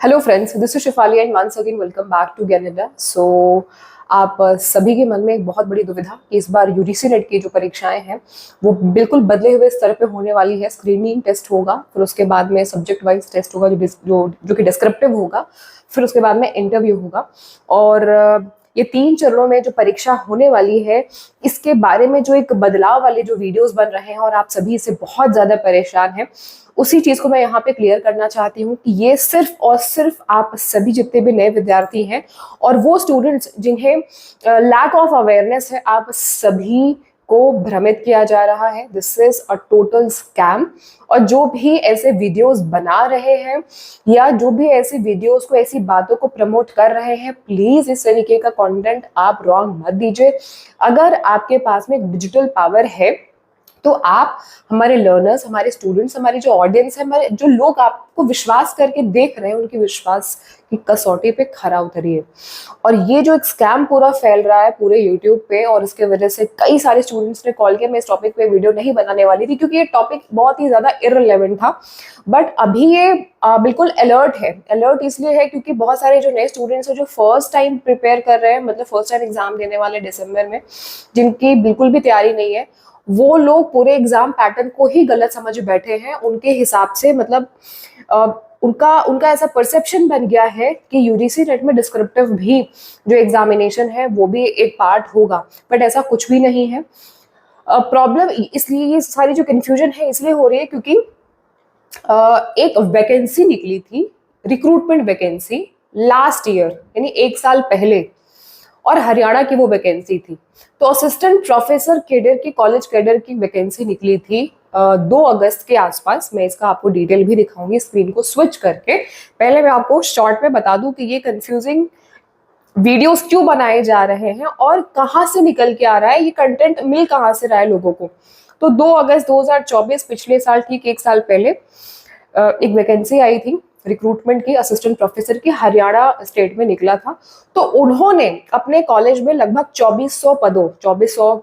Hello friends, this is Shifali and once again welcome back to ज्ञाननिदा। आप सभी के मन में एक बहुत बड़ी दुविधा कि इस बार यूजीसी नेट की जो परीक्षाएं हैं वो बिल्कुल बदले हुए स्तर पे होने वाली है। स्क्रीनिंग टेस्ट होगा, फिर उसके बाद में सब्जेक्ट वाइज टेस्ट होगा जो कि डिस्क्रिप्टिव होगा, फिर उसके बाद में इंटरव्यू होगा। और ये 3 चरणों में जो परीक्षा होने वाली है, इसके बारे में जो एक बदलाव वाले जो वीडियोस बन रहे हैं और आप सभी इससे बहुत ज्यादा परेशान हैं, उसी चीज को मैं यहाँ पे क्लियर करना चाहती हूँ कि ये सिर्फ और सिर्फ आप सभी जितने भी नए विद्यार्थी हैं और वो स्टूडेंट्स जिन्हें लैक ऑफ अवेयरनेस है, आप सभी को भ्रमित किया जा रहा है। This is a total scam. और जो भी ऐसे वीडियोस बना रहे हैं या जो भी ऐसे वीडियोस को, ऐसी बातों को प्रमोट कर रहे हैं, प्लीज इस तरीके का कंटेंट आप रॉन्ग मत दीजिए। अगर आपके पास में डिजिटल पावर है तो आप, हमारे लर्नर्स, हमारे स्टूडेंट्स, हमारी जो ऑडियंस है, हमारे जो लोग आपको विश्वास करके देख रहे हैं, उनके विश्वास की कसौटी पे खरा उतरिए। और ये जो एक स्कैम पूरा फैल रहा है पूरे यूट्यूब पे, और इसके वजह से कई सारे स्टूडेंट्स ने कॉल किया। मैं इस टॉपिक पे वीडियो नहीं बनाने वाली थी क्योंकि ये टॉपिक बहुत ही ज्यादा इररिलेवेंट था, बट अभी ये बिल्कुल अलर्ट है। अलर्ट इसलिए है क्योंकि बहुत सारे जो नए स्टूडेंट्स हैं जो फर्स्ट टाइम प्रिपेयर कर रहे हैं, मतलब फर्स्ट टाइम एग्जाम देने वाले दिसंबर में, जिनकी बिल्कुल भी तैयारी नहीं है, वो लोग पूरे एग्जाम पैटर्न को ही गलत समझ बैठे हैं। उनके हिसाब से मतलब उनका ऐसा परसेप्शन बन गया है कि यूजीसी नेट में डिस्क्रिप्टिव भी जो एग्जामिनेशन है वो भी एक पार्ट होगा, बट ऐसा कुछ भी नहीं है। प्रॉब्लम इसलिए, ये सारी जो कंफ्यूजन है इसलिए हो रही है क्योंकि एक वैकेंसी निकली थी, रिक्रूटमेंट वैकेंसी, लास्ट ईयर यानी 1 साल पहले, और हरियाणा की वो वैकेंसी थी। तो असिस्टेंट प्रोफेसर कैडर की, कॉलेज कैडर की वैकेंसी निकली थी 2 अगस्त के आसपास। मैं इसका आपको डिटेल भी दिखाऊंगी स्क्रीन को स्विच करके। पहले मैं आपको शॉर्ट में बता दूं कि ये कंफ्यूजिंग वीडियोस क्यों बनाए जा रहे हैं और कहाँ से निकल के आ रहा है, ये कंटेंट मिल कहाँ से रहा है लोगों को। तो 2 अगस्त 2024, पिछले साल, ठीक 1 साल पहले, एक वैकेंसी आई थी रिक्रूटमेंट की, असिस्टेंट प्रोफेसर की, हरियाणा स्टेट में निकला था। तो उन्होंने अपने कॉलेज में लगभग 2400 पदों, 2400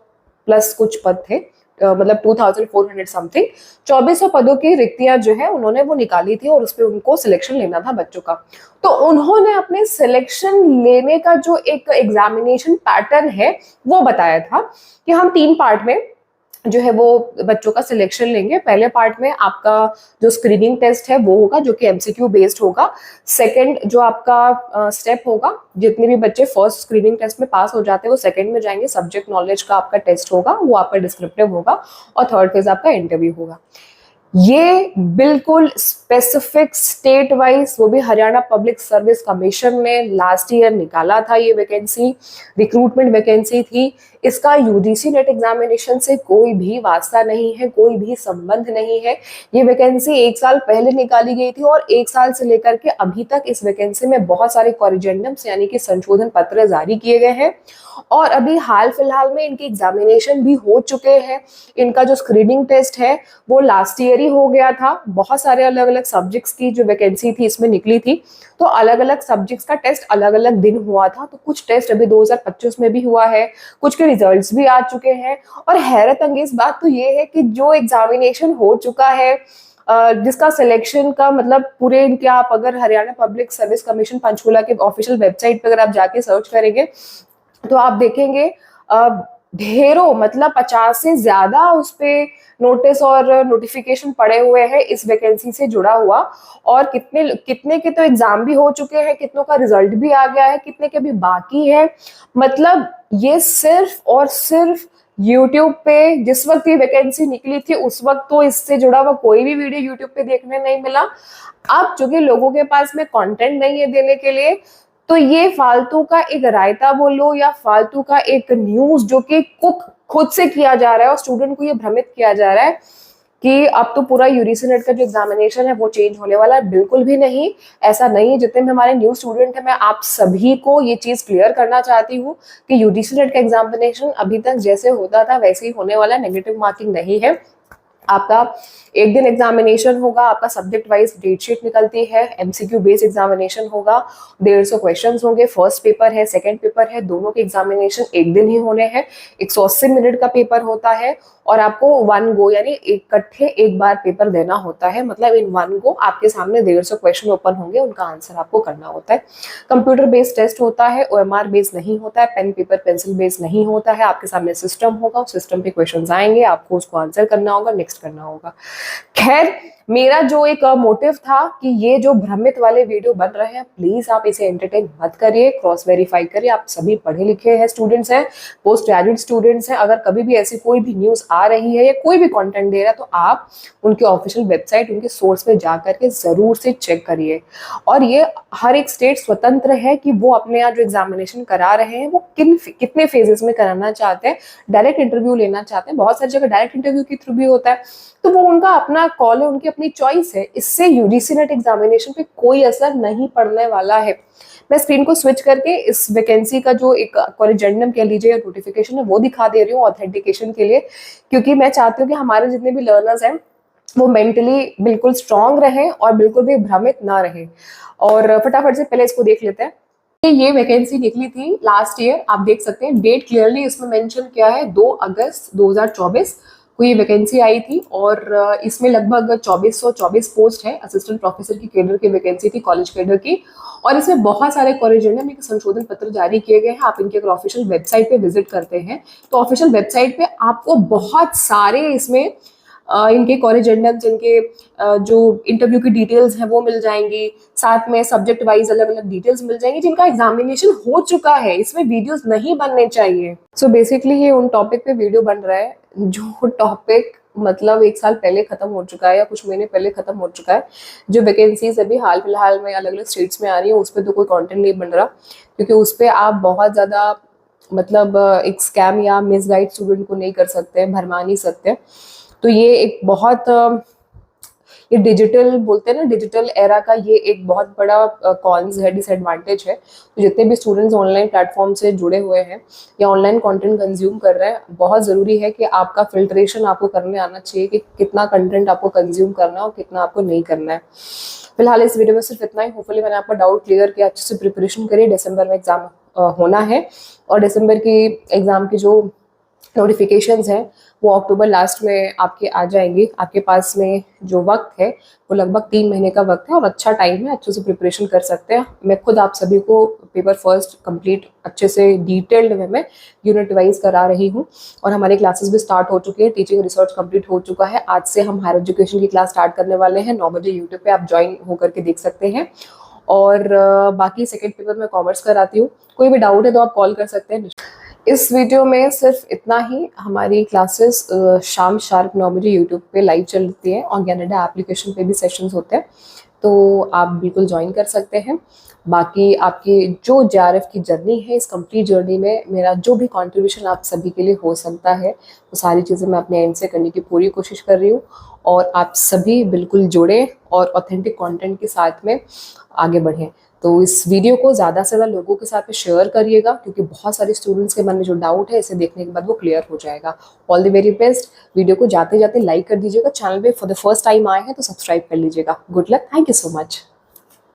प्लस कुछ पद थे, मतलब 2400 समथिंग, 2400 पदों की रिक्तियां जो है उन्होंने वो निकाली थी और उस पर उनको सिलेक्शन लेना था बच्चों का। तो उन्होंने अपने सिलेक्शन लेने का जो एक एग्जामिनेशन पैटर्न है वो बताया था कि हम 3 पार्ट में जो है वो बच्चों का सिलेक्शन लेंगे। पहले पार्ट में आपका जो स्क्रीनिंग टेस्ट है वो होगा, जो कि एमसीक्यू बेस्ड होगा। सेकंड जो आपका स्टेप होगा, जितने भी बच्चे फर्स्ट स्क्रीनिंग टेस्ट में पास हो जाते हैं वो सेकंड में जाएंगे, सब्जेक्ट नॉलेज का आपका टेस्ट होगा, वो आपका डिस्क्रिप्टिव होगा, और थर्ड फेज आपका इंटरव्यू होगा। ये बिल्कुल स्पेसिफिक स्टेट वाइज, वो भी हरियाणा पब्लिक सर्विस कमीशन ने लास्ट ईयर निकाला था। ये वैकेंसी रिक्रूटमेंट वैकेंसी थी। इसका यूजीसी नेट एग्जामिनेशन से कोई भी वास्ता नहीं है, कोई भी संबंध नहीं है। ये वैकेंसी 1 साल पहले निकाली गई थी और 1 साल से लेकर के अभी तक इस वैकेंसी में बहुत सारे कॉरिजेंडम्स यानी कि संशोधन पत्र जारी किए गए हैं, और अभी हाल फिलहाल में इनके एग्जामिनेशन भी हो चुके हैं। इनका जो स्क्रीनिंग टेस्ट है वो लास्ट ईयर ही हो गया था। बहुत सारे अलग अलग सब्जेक्ट्स की जो वैकेंसी थी इसमें निकली थी, तो अलग अलग सब्जेक्ट्स का टेस्ट अलग अलग दिन हुआ था। तो कुछ टेस्ट अभी 2025 में भी हुआ है, कुछ के रिजल्ट्स भी आ चुके हैं। और हैरत अंगेज बात तो ये है कि जो एग्जामिनेशन हो चुका है, जिसका सिलेक्शन का मतलब पूरे इनके, आप अगर Haryana public service commission Panchkula के ऑफिशियल वेबसाइट पर अगर आप जाके सर्च करेंगे तो आप देखेंगे ढेरों, मतलब 50 से ज्यादा उस पे नोटिस और नोटिफिकेशन पड़े हुए हैं इस वैकेंसी से जुड़ा हुआ। और कितने कितने के तो एग्जाम भी हो चुके हैं, कितनों का रिजल्ट भी आ गया है, कितने के भी बाकी है। मतलब ये सिर्फ और सिर्फ यूट्यूब पे जिस वक्त ये वैकेंसी निकली थी उस वक्त तो इससे जुड़ा हुआ कोई भी वीडियो यूट्यूब पे देखने नहीं मिला। अब चूंकि लोगों के पास में कंटेंट नहीं है देने के लिए, तो ये फालतू का एक रायता बोलो या फालतू का एक न्यूज जो कि कुक खुद से किया जा रहा है और स्टूडेंट को ये भ्रमित किया जा रहा है कि अब तो पूरा यूजीसी नेट का जो एग्जामिनेशन है वो चेंज होने वाला है। बिल्कुल भी नहीं, ऐसा नहीं है। जितने भी हमारे न्यू स्टूडेंट हैं, मैं आप सभी को ये चीज क्लियर करना चाहती हूँ कि यूजीसी नेट का एग्जामिनेशन अभी तक जैसे होता था वैसे ही होने वाला है, नेगेटिव मार्किंग नहीं है। आपका एक दिन एग्जामिनेशन होगा, आपका सब्जेक्ट वाइज डेट शीट निकलती है, एमसीक्यू बेस्ड एग्जामिनेशन होगा, 150 क्वेश्चंस होंगे, फर्स्ट पेपर है, सेकंड पेपर है, दोनों के एग्जामिनेशन एक दिन ही होने हैं, 180 मिनट का पेपर होता है और आपको वन गो यानी इकट्ठे एक बार पेपर देना होता है। मतलब इन वन गो आपके सामने 150 क्वेश्चन ओपन होंगे, उनका आंसर आपको करना होता है। कंप्यूटर बेस्ड टेस्ट होता है, ओएमआर बेस्ड नहीं होता है, पेन पेपर पेंसिल बेस्ड नहीं होता है। आपके सामने सिस्टम होगा, उस सिस्टम पे क्वेश्चन आएंगे, आपको उसको आंसर करना होगा, नेक्स्ट करना होगा। खैर, मेरा जो एक मोटिव था कि ये जो भ्रमित वाले वीडियो बन रहे हैं, प्लीज आप इसे एंटरटेन मत करिए, क्रॉस वेरीफाई करिए। आप सभी पढ़े लिखे हैं, स्टूडेंट्स हैं, पोस्ट ग्रेजुएट स्टूडेंट्स हैं। अगर कभी भी ऐसी कोई भी न्यूज आ रही है या कोई भी कंटेंट दे रहा है तो आप उनके ऑफिशियल वेबसाइट, उनके सोर्स पे जा करके जरूर से चेक करिए। और ये हर एक स्टेट स्वतंत्र है कि वो अपने यहाँ जो एग्जामिनेशन करा रहे हैं वो कितने फेजेस में कराना चाहते हैं, डायरेक्ट इंटरव्यू लेना चाहते हैं। बहुत सारी जगह डायरेक्ट इंटरव्यू के थ्रू भी होता है, तो वो उनका अपना कॉल है, उनकी अपनी चॉइस है। इससे यूजीसी नेट एग्जामिनेशन पे कोई असर नहीं पड़ने वाला है। मैं स्क्रीन को स्विच करके इस वैकेंसी का जो एक कॉरिजेंडम कह लीजिए या नोटिफिकेशन है वो दिखा दे रही हूँ ऑथेंटिकेशन के लिए, क्योंकि मैं चाहती हूँ कि हमारे जितने भी लर्नर्स हैं वो मेंटली बिल्कुल स्ट्रांग रहे और बिल्कुल भी भ्रमित ना रहे। और फटाफट से पहले इसको देख लेते हैं। ये वैकेंसी निकली थी लास्ट ईयर, आप देख सकते हैं डेट क्लियरली इसमें मेंशन किया है, 2 अगस्त 2024 को ये वैकेंसी आई थी। और इसमें लगभग 2424 पोस्ट है, असिस्टेंट प्रोफेसर की कैडर की वैकेंसी थी, कॉलेज कैडर की। और इसमें बहुत सारे कॉरिजेंडम के संशोधन पत्र जारी किए गए हैं। आप इनके अगर ऑफिशियल वेबसाइट पे विजिट करते हैं तो ऑफिशियल वेबसाइट पे आपको बहुत सारे इसमें इनके कॉरिजेंडम्स, इनके जो इंटरव्यू की डिटेल्स हैं वो मिल जाएंगी, साथ में सब्जेक्ट वाइज अलग अलग डिटेल्स मिल जाएंगी जिनका एग्जामिनेशन हो चुका है। इसमें वीडियोस नहीं बनने चाहिए। सो बेसिकली ये उन टॉपिक पे वीडियो बन रहा है जो टॉपिक मतलब 1 साल पहले खत्म हो चुका है या कुछ महीने पहले खत्म हो चुका है। जो वैकेंसीज अभी हाल फिलहाल में अलग अलग स्टेट्स में आ रही है उस पर तो कोई कंटेंट नहीं बन रहा, क्योंकि उस पर आप बहुत ज़्यादा मतलब एक स्कैम या मिसगाइड स्टूडेंट को नहीं कर सकते, भरमा नहीं सकते। तो ये एक बहुत ये डिजिटल बोलते हैं ना, डिजिटल एरा का ये एक बहुत बड़ा कॉन्स है, डिसएडवांटेज है। तो जितने भी स्टूडेंट्स ऑनलाइन प्लेटफॉर्म से जुड़े हुए हैं या ऑनलाइन कंटेंट कंज्यूम कर रहे हैं, बहुत ज़रूरी है कि आपका फिल्ट्रेशन आपको करने आना चाहिए कि कितना कंटेंट आपको कंज्यूम करना है और कितना आपको नहीं करना है। फिलहाल इस वीडियो में सिर्फ इतना ही। होपफुली मैंने आपका डाउट क्लियर किया। अच्छे से प्रिपरेशन करिए, दिसंबर में एग्जाम होना है और दिसंबर की एग्जाम की जो नोटिफिकेशंस हैं वो अक्टूबर लास्ट में आपके आ जाएंगी। आपके पास में जो वक्त है वो लगभग 3 महीने का वक्त है और अच्छा टाइम है, अच्छे से प्रिपरेशन कर सकते हैं। मैं खुद आप सभी को पेपर फर्स्ट कंप्लीट अच्छे से डिटेल्ड वे में यूनिट वाइज करा रही हूँ और हमारी क्लासेस भी स्टार्ट हो चुकी है। टीचिंग रिसर्च कंप्लीट हो चुका है। आज से हम हायर एजुकेशन की क्लास स्टार्ट करने वाले हैं 9 बजे। यूट्यूब पे आप ज्वाइन होकर के देख सकते हैं। और बाकी सेकेंड पेपर में कॉमर्स कराती हूँ। कोई भी डाउट है तो आप कॉल कर सकते हैं। इस वीडियो में सिर्फ इतना ही। हमारी क्लासेस शाम शार्प 9 बजे यूट्यूब पे लाइव चलती है और ज्ञानडा एप्लीकेशन पे भी सेशंस होते हैं, तो आप बिल्कुल ज्वाइन कर सकते हैं। बाकी आपकी जो जेआरएफ की जर्नी है, इस कंप्लीट जर्नी में मेरा जो भी कंट्रीब्यूशन आप सभी के लिए हो सकता है वो सारी चीज़ें मैं अपने एंड से करने की पूरी कोशिश कर रही हूँ। और आप सभी बिल्कुल जुड़े और ऑथेंटिक कंटेंट के साथ में आगे बढ़ें। तो इस वीडियो को ज़्यादा से ज़्यादा लोगों के साथ में शेयर करिएगा, क्योंकि बहुत सारे स्टूडेंट्स के मन में जो डाउट है इसे देखने के बाद वो क्लियर हो जाएगा। All the very best. Video को जाते जाते लाइक कर दीजिएगा। चैनल पे फॉर द फर्स्ट टाइम आए हैं तो सब्सक्राइब कर लीजिएगा। Good luck. Thank you so much.